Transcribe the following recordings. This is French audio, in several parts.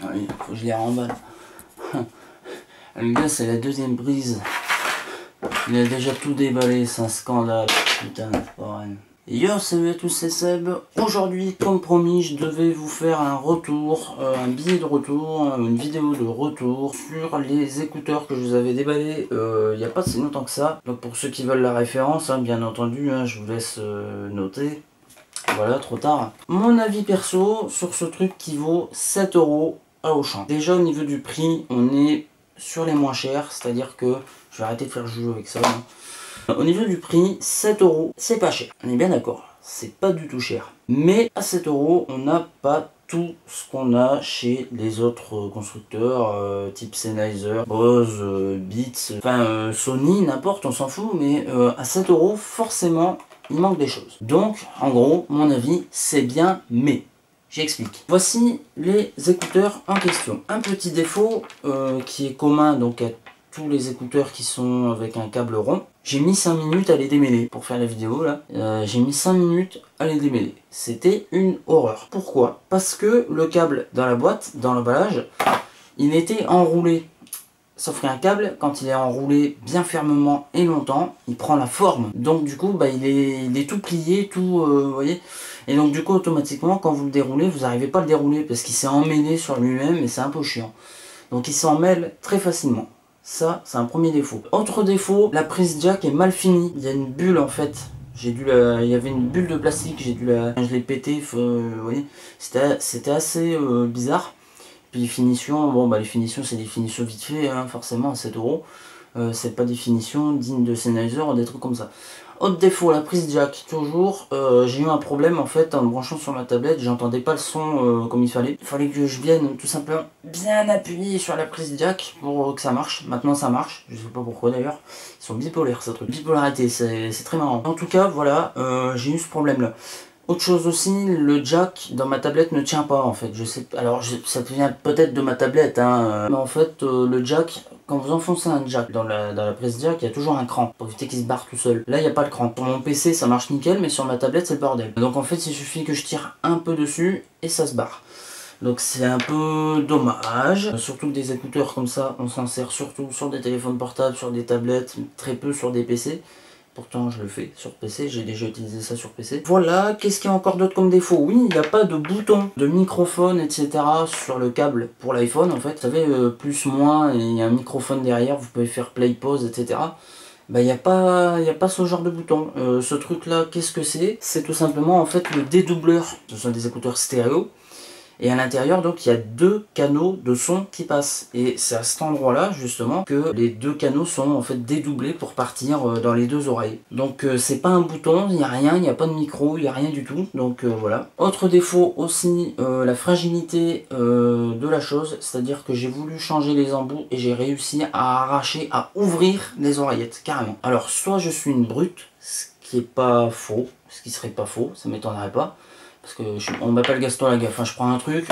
Allez, faut que je les remballe. Le gars, c'est la deuxième prise. Il a déjà tout déballé, c'est un scandale. Putain, c'est pas vrai. Yo, salut à tous, c'est Seb. Aujourd'hui, comme promis, je devais vous faire un retour, un billet de retour, une vidéo de retour sur les écouteurs que je vous avais déballés il n'y a pas si longtemps que ça. Donc pour ceux qui veulent la référence, hein, bien entendu, hein, je vous laisse noter. Voilà, trop tard. Mon avis perso sur ce truc qui vaut 7 € à Auchan. Déjà au niveau du prix, on est sur les moins chers, c'est-à-dire que je vais arrêter de faire jeu avec ça. Hein. Au niveau du prix, 7 €, c'est pas cher. On est bien d'accord, c'est pas du tout cher. Mais à 7 €, on n'a pas tout ce qu'on a chez les autres constructeurs, type Sennheiser, Bose, Beats, enfin Sony, n'importe, on s'en fout, mais à 7 €, forcément, il manque des choses. Donc, en gros, mon avis, c'est bien, mais j'explique. Voici les écouteurs en question. Un petit défaut qui est commun donc à tous les écouteurs qui sont avec un câble rond. J'ai mis 5 minutes à les démêler pour faire la vidéo là. J'ai mis 5 minutes à les démêler. C'était une horreur. Pourquoi? Parce que le câble dans la boîte, dans l'emballage, il était enroulé. Sauf qu'un câble, quand il est enroulé bien fermement et longtemps, il prend la forme. Donc du coup, bah, il est tout plié, tout, vous voyez. Et donc du coup, automatiquement, quand vous le déroulez, vous n'arrivez pas à le dérouler parce qu'il s'est emmêlé sur lui-même et c'est un peu chiant. Donc il s'en mêle très facilement. Ça, c'est un premier défaut. Autre défaut, la prise jack est mal finie. Il y a une bulle en fait. Il y avait une bulle de plastique, je l'ai pété, vous voyez. C'était assez bizarre. Puis les finitions, bon bah les finitions c'est des finitions vite fait, hein, forcément à 7 €. C'est pas des finitions dignes de Sennheiser ou des trucs comme ça. Autre défaut, la prise jack, toujours, j'ai eu un problème en fait en me branchant sur ma tablette, j'entendais pas le son comme il fallait. Il fallait que je vienne tout simplement bien appuyer sur la prise jack pour que ça marche. Maintenant ça marche, je sais pas pourquoi d'ailleurs. Ils sont bipolaires ce truc. Bipolarité, c'est très marrant. En tout cas, voilà, j'ai eu ce problème là. Autre chose aussi, le jack dans ma tablette ne tient pas en fait. Je sais, alors ça vient peut-être de ma tablette, hein, mais en fait le jack, quand vous enfoncez un jack dans la prise jack, il y a toujours un cran pour éviter qu'il se barre tout seul. Là il n'y a pas le cran. Sur mon PC ça marche nickel, mais sur ma tablette c'est le bordel. Donc en fait il suffit que je tire un peu dessus et ça se barre. Donc c'est un peu dommage, surtout que des écouteurs comme ça, on s'en sert surtout sur des téléphones portables, sur des tablettes, très peu sur des PC. Pourtant je le fais sur PC, j'ai déjà utilisé ça sur PC. Voilà, qu'est-ce qu'il y a encore d'autre comme défaut? Oui, il n'y a pas de bouton de microphone, etc. sur le câble pour l'iPhone en fait. Vous savez, plus, moins, et il y a un microphone derrière, vous pouvez faire play, pause, etc. Bah, il n'y a pas ce genre de bouton. Ce truc là, qu'est-ce que c'est? C'est tout simplement en fait le dédoubleur. Ce sont des écouteurs stéréo. Et à l'intérieur, donc, il y a 2 canaux de son qui passent. Et c'est à cet endroit-là, justement, que les 2 canaux sont en fait dédoublés pour partir dans les 2 oreilles. Donc, c'est pas un bouton, il n'y a rien, il n'y a pas de micro, il n'y a rien du tout. Donc, voilà. Autre défaut aussi, la fragilité de la chose. C'est-à-dire que j'ai voulu changer les embouts et j'ai réussi à arracher, à ouvrir les oreillettes, carrément. Alors, soit je suis une brute, ce qui est pas faux, ce qui serait pas faux, ça m'étonnerait pas. Parce que on m'appelle Gaston la gaffe, hein, je prends un truc,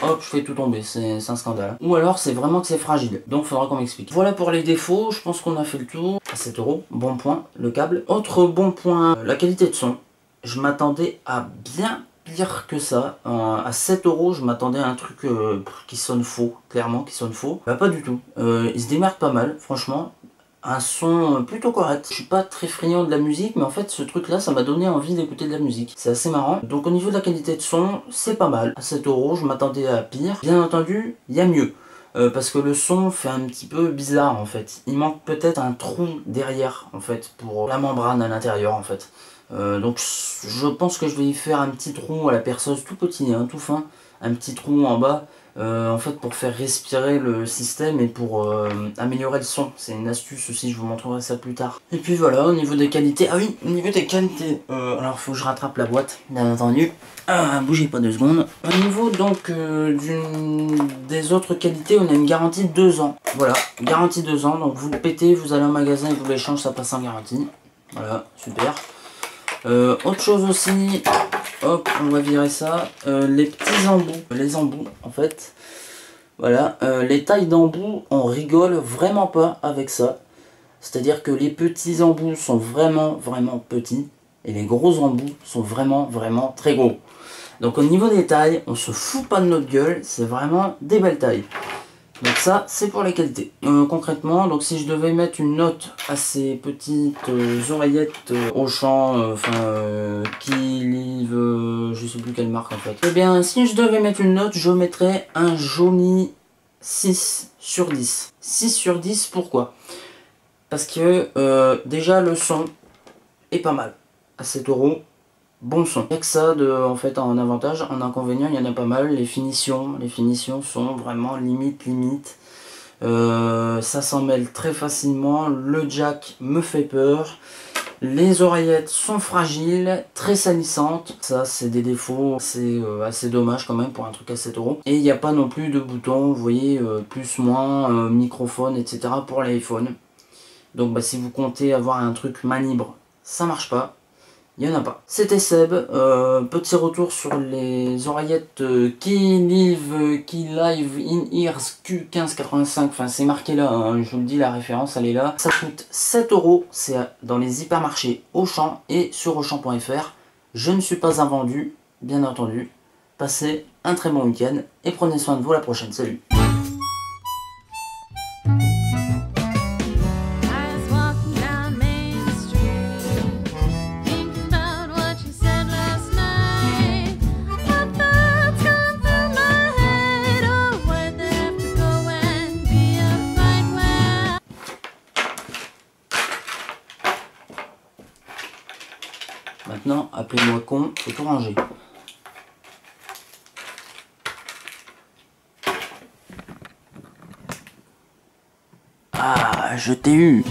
hop, je fais tout tomber, c'est un scandale. Ou alors c'est vraiment que c'est fragile, donc faudra qu'on m'explique. Voilà pour les défauts, je pense qu'on a fait le tour. À 7 €, bon point, le câble. Autre bon point, la qualité de son. Je m'attendais à bien pire que ça. À 7 €, je m'attendais à un truc qui sonne faux, clairement, qui sonne faux. Bah pas du tout, il se démerde pas mal, franchement. Un son plutôt correct. Je suis pas très friand de la musique, mais en fait ce truc là ça m'a donné envie d'écouter de la musique. C'est assez marrant. Donc au niveau de la qualité de son, c'est pas mal. À 7 €, je m'attendais à pire. Bien entendu, il y a mieux. Parce que le son fait un petit peu bizarre en fait. Il manque peut-être un trou derrière en fait pour la membrane à l'intérieur en fait. Donc je pense que je vais y faire un petit trou à la perceuse tout petit, hein, tout fin. Un petit trou en bas. En fait pour faire respirer le système et pour améliorer le son. C'est une astuce aussi, je vous montrerai ça plus tard. Et puis voilà, au niveau des qualités, ah oui, au niveau des qualités, alors il faut que je rattrape la boîte, bien entendu. Bougez pas 2 secondes. Au niveau donc des autres qualités, on a une garantie de 2 ans. Voilà, garantie 2 ans, donc vous le pétez, vous allez au magasin et vous l'échangez, ça passe en garantie. Voilà, super. Autre chose aussi, hop, on va virer ça, les petits embouts, les embouts en fait, voilà, les tailles d'embouts, on rigole vraiment pas avec ça, c'est-à-dire que les petits embouts sont vraiment petits, et les gros embouts sont vraiment très gros. Donc au niveau des tailles, on se fout pas de notre gueule, c'est vraiment des belles tailles. Donc ça, c'est pour les qualités. Concrètement, donc si je devais mettre une note à ces petites oreillettes Auchan, qui livrent, je sais plus quelle marque en fait. Eh bien, si je devais mettre une note, je mettrais un joli 6 sur 10. 6 sur 10, pourquoi? Parce que déjà le son est pas mal. À 7 €, bon son. Il n'y a que ça en fait en avantage. En inconvénient, il y en a pas mal. Les finitions sont vraiment limite. Ça s'en mêle très facilement. Le jack me fait peur. Les oreillettes sont fragiles, très salissantes. Ça, c'est des défauts. C'est assez dommage quand même pour un truc à 7 €. Et il n'y a pas non plus de bouton, vous voyez, plus, moins, microphone, etc. pour l'iPhone. Donc si vous comptez avoir un truc main libre, ça marche pas. Il n'y en a pas. C'était Seb, petit retour sur les oreillettes Kilive in Ears Q1585, enfin c'est marqué là, hein, je vous le dis, la référence elle est là. Ça coûte 7 €, c'est dans les hypermarchés Auchan et sur Auchan.fr. Je ne suis pas invendu, bien entendu. Passez un très bon week-end et prenez soin de vous, la prochaine, salut. Maintenant, appelez-moi con, faut tout ranger. Ah, je t'ai eu.